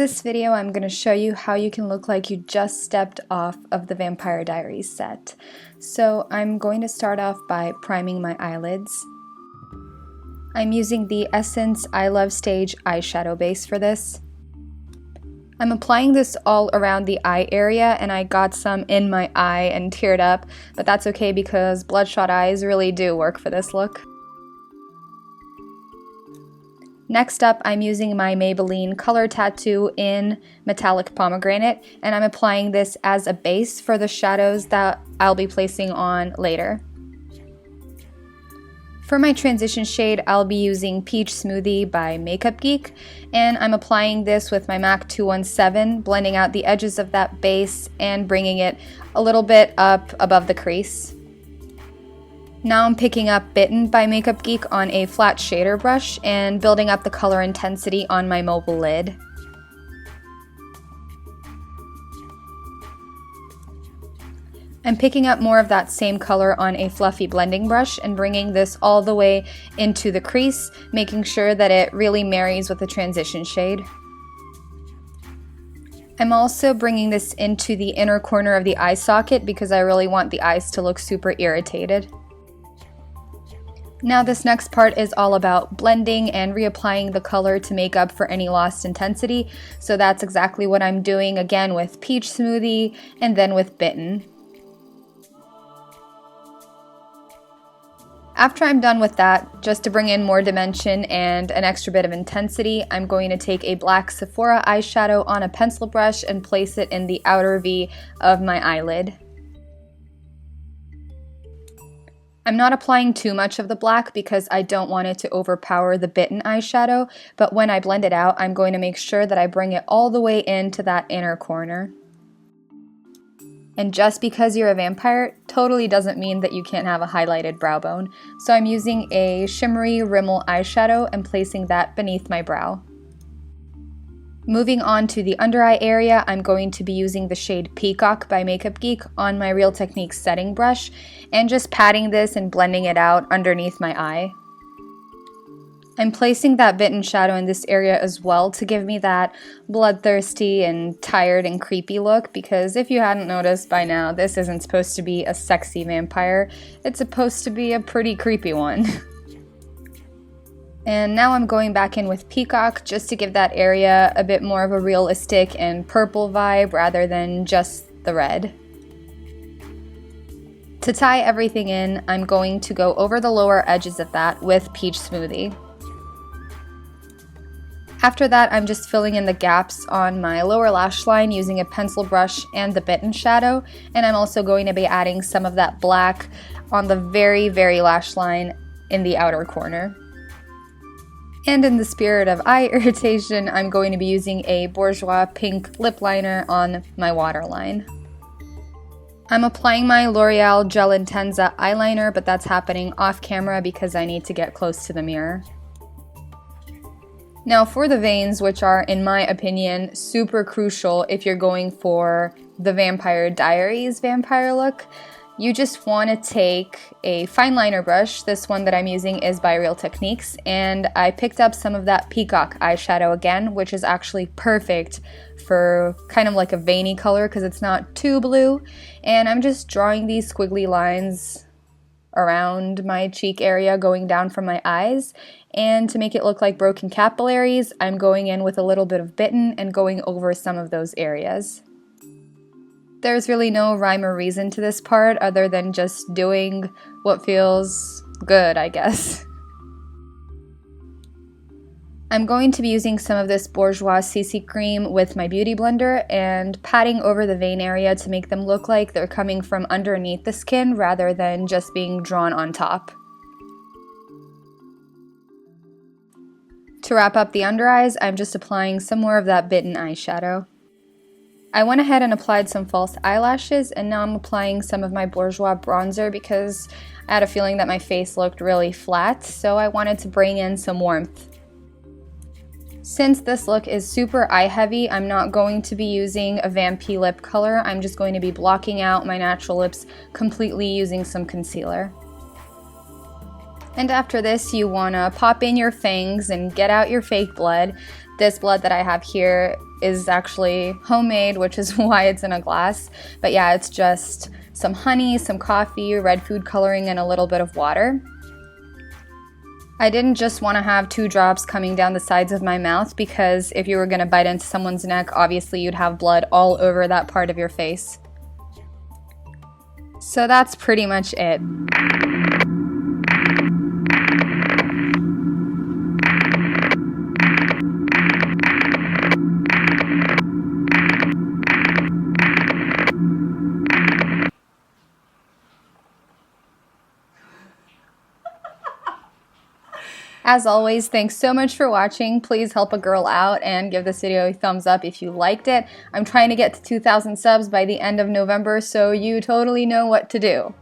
this video, I'm going to show you how you can look like you just stepped off of the Vampire Diaries set. So I'm going to start off by priming my eyelids. I'm using the Essence I Love Stage eyeshadow base for this. I'm applying this all around the eye area, and I got some in my eye and teared up, but that's okay because bloodshot eyes really do work for this look. Next up, I'm using my Maybelline Color Tattoo in Metallic Pomegranate, and I'm applying this as a base for the shadows that I'll be placing on later. For my transition shade, I'll be using Peach Smoothie by Makeup Geek, and I'm applying this with my MAC 217, blending out the edges of that base and bringing it a little bit up above the crease. Now I'm picking up Bitten by Makeup Geek on a flat shader brush and building up the color intensity on my mobile lid. I'm picking up more of that same color on a fluffy blending brush and bringing this all the way into the crease, making sure that it really marries with the transition shade. I'm also bringing this into the inner corner of the eye socket because I really want the eyes to look super irritated. Now this next part is all about blending and reapplying the color to make up for any lost intensity, so that's exactly what I'm doing again with Peach Smoothie and then with Bitten. After I'm done with that, just to bring in more dimension and an extra bit of intensity, I'm going to take a black Sephora eyeshadow on a pencil brush and place it in the outer V of my eyelid. I'm not applying too much of the black because I don't want it to overpower the Bitten eyeshadow, but when I blend it out, I'm going to make sure that I bring it all the way into that inner corner. And just because you're a vampire totally doesn't mean that you can't have a highlighted brow bone. So I'm using a shimmery Rimmel eyeshadow and placing that beneath my brow. Moving on to the under eye area, I'm going to be using the shade Peacock by Makeup Geek on my Real Techniques setting brush and just patting this and blending it out underneath my eye. I'm placing that Bitten shadow in this area as well to give me that bloodthirsty and tired and creepy look, because if you hadn't noticed by now, this isn't supposed to be a sexy vampire, it's supposed to be a pretty creepy one. And now I'm going back in with Peacock just to give that area a bit more of a realistic and purple vibe rather than just the red. To tie everything in, I'm going to go over the lower edges of that with Peach Smoothie. After that, I'm just filling in the gaps on my lower lash line using a pencil brush and the Bitten shadow, and I'm also going to be adding some of that black on the very lash line in the outer corner. And in the spirit of eye irritation, I'm going to be using a Bourjois pink lip liner on my waterline. I'm applying my L'Oreal Gel Intenza eyeliner, but that's happening off camera because I need to get close to the mirror. Now for the veins, which are, in my opinion, super crucial if you're going for the Vampire Diaries vampire look, you just want to take a fine liner brush. This one that I'm using is by Real Techniques, and I picked up some of that Peacock eyeshadow again, which is actually perfect for kind of like a veiny color because it's not too blue, and I'm just drawing these squiggly lines around my cheek area going down from my eyes, and to make it look like broken capillaries, I'm going in with a little bit of Bitten and going over some of those areas. There's really no rhyme or reason to this part other than just doing what feels good, I guess. I'm going to be using some of this Bourjois CC cream with my beauty blender and patting over the vein area to make them look like they're coming from underneath the skin rather than just being drawn on top. To wrap up the under eyes, I'm just applying some more of that Bitten eyeshadow. I went ahead and applied some false eyelashes, and now I'm applying some of my Bourjois bronzer because I had a feeling that my face looked really flat, so I wanted to bring in some warmth. Since this look is super eye heavy, I'm not going to be using a Vampy lip color. I'm just going to be blocking out my natural lips completely using some concealer. And after this, you want to pop in your fangs and get out your fake blood. This blood that I have here is actually homemade, which is why it's in a glass. But yeah, it's just some honey, some coffee, red food coloring, and a little bit of water. I didn't just want to have 2 drops coming down the sides of my mouth, because if you were going to bite into someone's neck, obviously you'd have blood all over that part of your face. So that's pretty much it. As always, thanks so much for watching. Please help a girl out and give this video a thumbs up if you liked it. I'm trying to get to 2,000 subs by the end of November, so you totally know what to do.